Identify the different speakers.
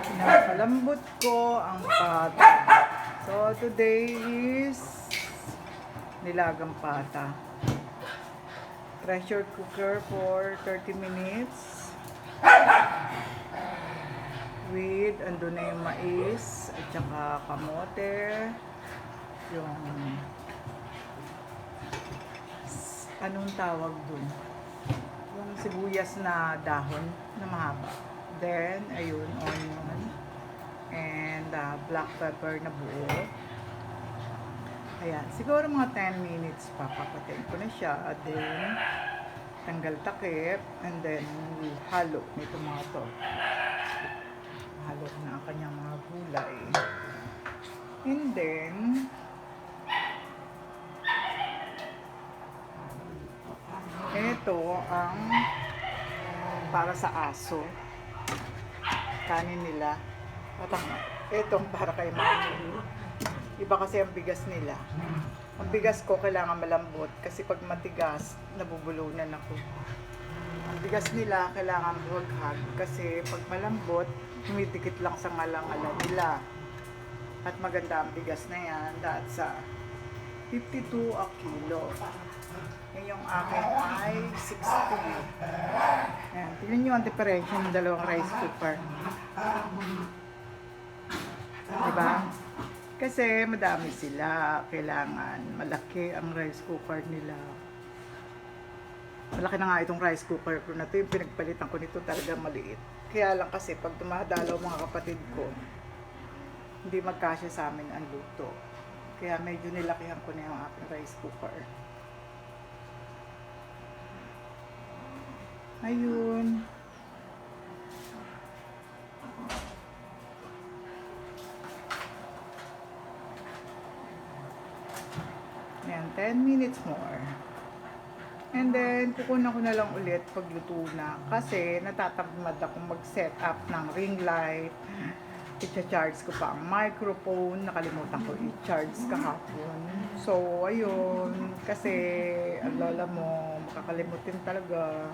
Speaker 1: Pinapalambot ko ang pata. So, today is nilagang pata. Pressure cooker for 30 minutes. With, andun na yung mais, at saka kamote. Yung, anong tawag dun? Yung sibuyas na dahon na mahaba. Then, ayun, onion. And black pepper na buo. Ayan, siguro mga 10 minutes pa, papatayin ko na siya. At then, tanggal takip. And then, halo nito mga to. Halo na ang kanyang mga gulay. And then, ito ang para sa aso. Kanin nila. Itong para kay mami. Iba kasi ang bigas nila. Ang bigas ko kailangan malambot kasi pag matigas, nabubulunan ako. Ang bigas nila kailangan buhaghag kasi pag malambot, humidikit lang sa ngalang-ala nila. At maganda ang bigas na yan. That's 52 a kilo. Yan yung akin ay 60. Ayan, tignan nyo ang diferensya ng dalawang rice cooker. Diba? Kasi madami sila. Kailangan malaki ang rice cooker nila. Malaki na nga itong rice cooker ko na ito. Yung pinagpalitan ko nito talaga maliit. Kaya lang kasi pag dumadalaw mga kapatid ko, hindi magkasya sa amin ang luto. Kaya medyo nilakihan ko na yung aking rice cooker. Ayun. Ayan, 10 minutes more. And then, kukunan ko na lang ulit pagluto na. Kasi natatamad akong mag-set up ng ring light. I-charge ko pa ang microphone. Nakalimutan ko i-charge kahapon. So, ayun. Kasi, ang lola mo, makakalimutin talaga.